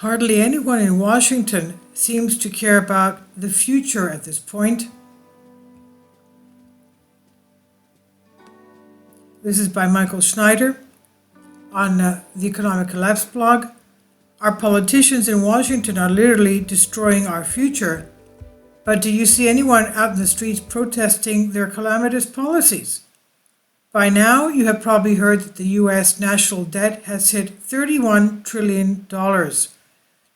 Hardly anyone in Washington seems to care about the future at this point. This is by Michael Schneider on the Economic Collapse blog. Our politicians in Washington are literally destroying our future. But do you see anyone out in the streets protesting their calamitous policies? By now, you have probably heard that the U.S. national debt has hit $31 trillion.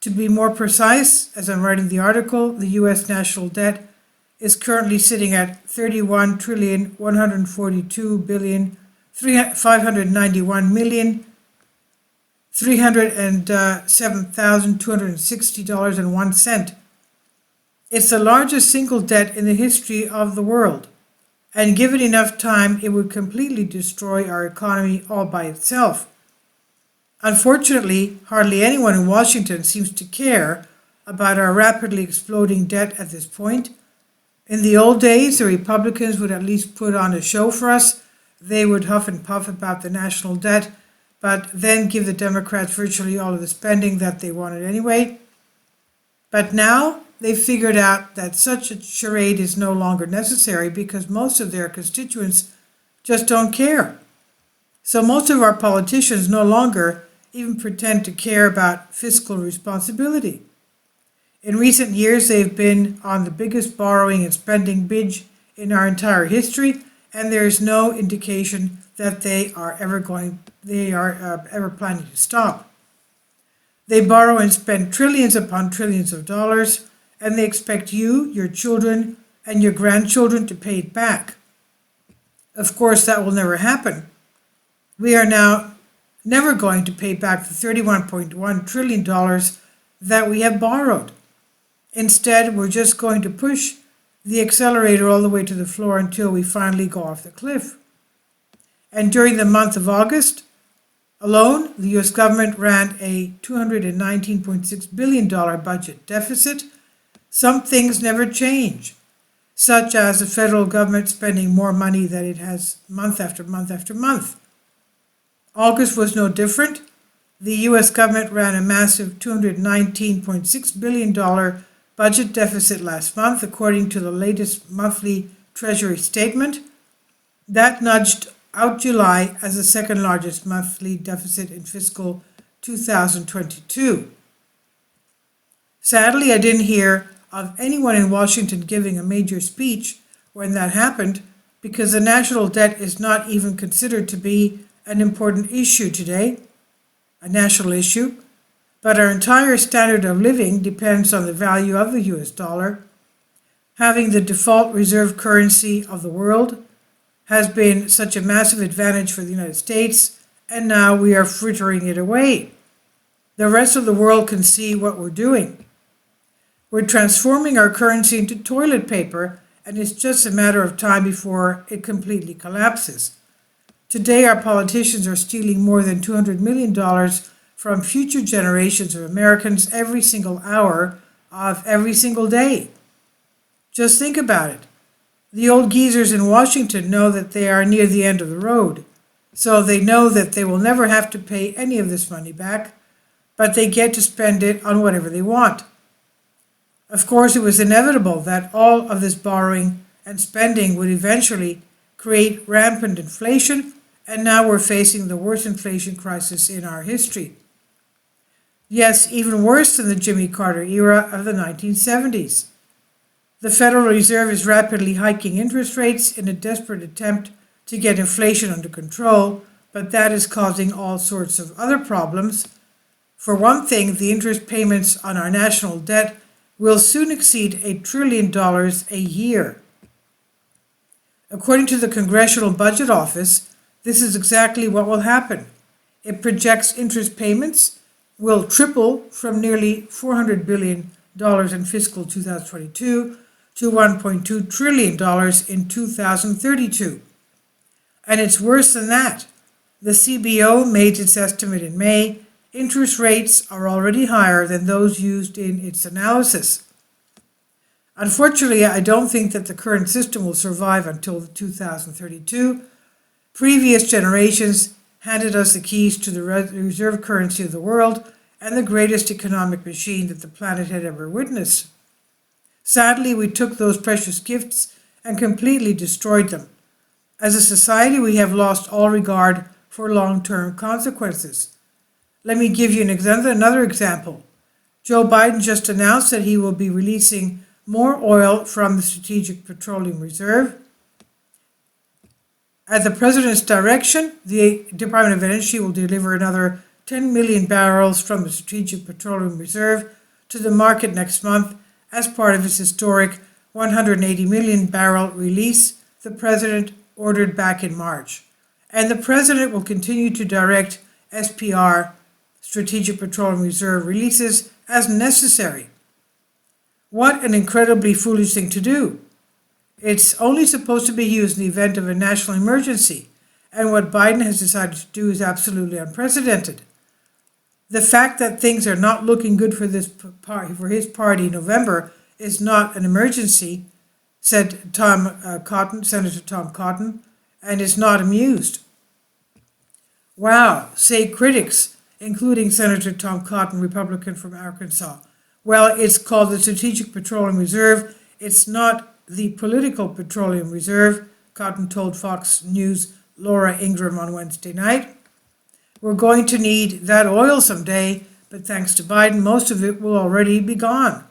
To be more precise, as I'm writing the article, the U.S. national debt is currently sitting at $31,142,307,260.01. It's the largest single debt in the history of the world, and given enough time, it would completely destroy our economy all by itself. Unfortunately, hardly anyone in Washington seems to care about our rapidly exploding debt at this point. In the old days, the Republicans would at least put on a show for us. They would huff and puff about the national debt, but then give the Democrats virtually all of the spending that they wanted anyway. But now, they've figured out that such a charade is no longer necessary because most of their constituents just don't care. So most of our politicians no longer even pretend to care about fiscal responsibility. In recent years, they've been on the biggest borrowing and spending binge in our entire history, and there is no indication that they are ever planning to stop. They borrow and spend trillions upon trillions of dollars, and they expect you, your children, and your grandchildren to pay it back. Of course, that will never happen. We are now never going to pay back the $31.1 trillion that we have borrowed. Instead, we're just going to push the accelerator all the way to the floor until we finally go off the cliff. And during the month of August alone, the U.S. government ran a $219.6 billion budget deficit. Some things never change, such as the federal government spending more money than it has month after month after month. August was no different. The U.S. government ran a massive $219.6 billion budget deficit last month, according to the latest monthly Treasury statement. That nudged out July as the second largest monthly deficit in fiscal 2022. Sadly, I didn't hear of anyone in Washington giving a major speech when that happened, because the national debt is not even considered to be an important issue today, a national issue, but our entire standard of living depends on the value of the US dollar. Having the default reserve currency of the world has been such a massive advantage for the United States, and now we are frittering it away. The rest of the world can see what we're doing. We're transforming our currency into toilet paper, and it's just a matter of time before it completely collapses. Today, our politicians are stealing more than $200 million from future generations of Americans every single hour of every single day. Just think about it. The old geezers in Washington know that they are near the end of the road, so they know that they will never have to pay any of this money back, but they get to spend it on whatever they want. Of course, it was inevitable that all of this borrowing and spending would eventually create rampant inflation, and now we're facing the worst inflation crisis in our history. Yes, even worse than the Jimmy Carter era of the 1970s. The Federal Reserve is rapidly hiking interest rates in a desperate attempt to get inflation under control, but that is causing all sorts of other problems. For one thing, the interest payments on our national debt will soon exceed $1 trillion a year. According to the Congressional Budget Office, this is exactly what will happen. It projects interest payments will triple from nearly $400 billion in fiscal 2022 to $1.2 trillion in 2032. And it's worse than that. The CBO made its estimate in May. Interest rates are already higher than those used in its analysis. Unfortunately, I don't think that the current system will survive until 2032. Previous generations handed us the keys to the reserve currency of the world, and the greatest economic machine that the planet had ever witnessed. Sadly, we took those precious gifts and completely destroyed them. As a society, we have lost all regard for long-term consequences. Let me give you another example. Joe Biden just announced that he will be releasing more oil from the Strategic Petroleum Reserve. At the President's direction, the Department of Energy will deliver another 10 million barrels from the Strategic Petroleum Reserve to the market next month as part of its historic 180 million barrel release the President ordered back in March. And the President will continue to direct SPR, Strategic Petroleum Reserve releases, as necessary. What an incredibly foolish thing to do. It's only supposed to be used in the event of a national emergency, and what Biden has decided to do is absolutely unprecedented. The fact that things are not looking good for his party in November is not an emergency, said Senator Tom Cotton, and is not amused. Wow, say critics, including Senator Tom Cotton, Republican from Arkansas. Well, it's called the Strategic Petroleum Reserve. It's not the Political Petroleum Reserve, Cotton told Fox News' Laura Ingraham on Wednesday night. We're going to need that oil someday, but thanks to Biden, most of it will already be gone.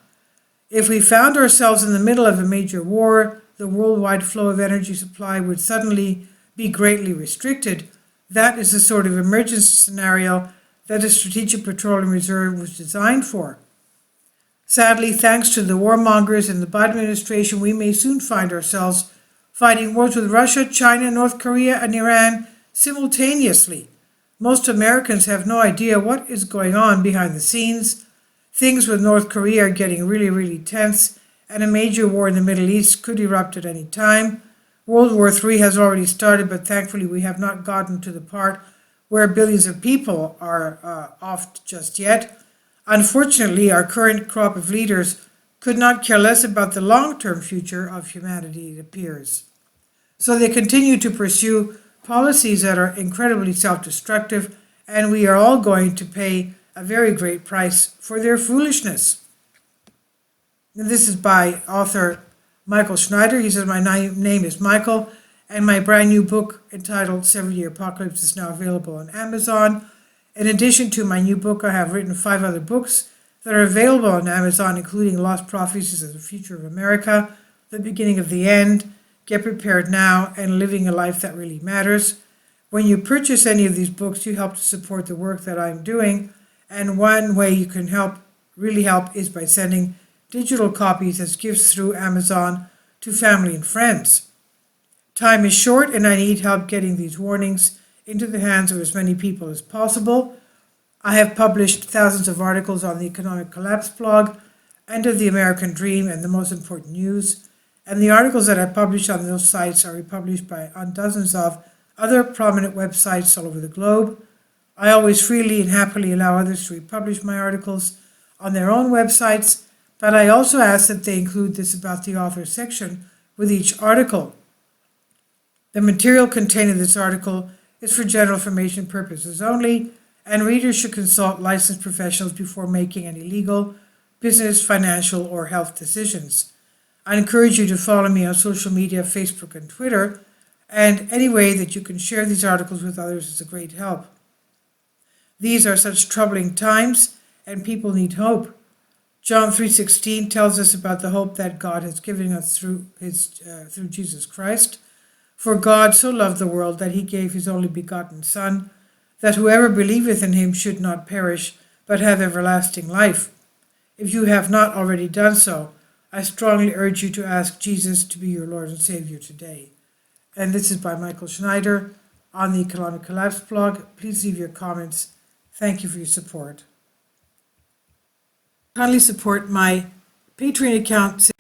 If we found ourselves in the middle of a major war, the worldwide flow of energy supply would suddenly be greatly restricted. That is the sort of emergency scenario that the Strategic Petroleum Reserve was designed for. Sadly, thanks to the warmongers in the Biden administration, we may soon find ourselves fighting wars with Russia, China, North Korea, and Iran simultaneously. Most Americans have no idea what is going on behind the scenes. Things with North Korea are getting really, really tense, and a major war in the Middle East could erupt at any time. World War III has already started, but thankfully we have not gotten to the part where billions of people are off just yet. Unfortunately, our current crop of leaders could not care less about the long-term future of humanity, it appears. So they continue to pursue policies that are incredibly self-destructive, and we are all going to pay a very great price for their foolishness. And this is by author Michael Schneider. He says, "My name is Michael, and my brand new book entitled 7-Year Apocalypse is now available on Amazon. In addition to my new book, I have written 5 other books that are available on Amazon, including Lost Prophecies of the Future of America, The Beginning of the End, Get Prepared Now, and Living a Life That Really Matters. When you purchase any of these books, you help to support the work that I'm doing, and one way you can really help, is by sending digital copies as gifts through Amazon to family and friends. Time is short, and I need help getting these warnings into the hands of as many people as possible. I have published thousands of articles on the Economic Collapse blog, End of the American Dream, and The Most Important News, and the articles that I publish on those sites are republished on dozens of other prominent websites all over the globe. I always freely and happily allow others to republish my articles on their own websites, but I also ask that they include this about the author section with each article. The material contained in this article is for general information purposes only, and readers should consult licensed professionals before making any legal, business, financial, or health decisions. I encourage you to follow me on social media, Facebook and Twitter, and any way that you can share these articles with others is a great help. These are such troubling times, and people need hope. John 3:16 tells us about the hope that God has given us through Jesus Christ. For God so loved the world that he gave his only begotten Son, that whoever believeth in him should not perish, but have everlasting life. If you have not already done so, I strongly urge you to ask Jesus to be your Lord and Savior today. And this is by Michael Schneider on the Economic Collapse blog. Please leave your comments. Thank you for your support. Kindly support my Patreon account.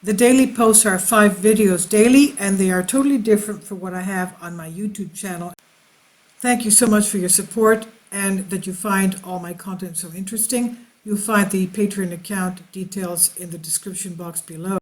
The daily posts are 5 videos daily, and they are totally different from what I have on my YouTube channel. Thank you so much for your support and that you find all my content so interesting. You'll find the Patreon account details in the description box below.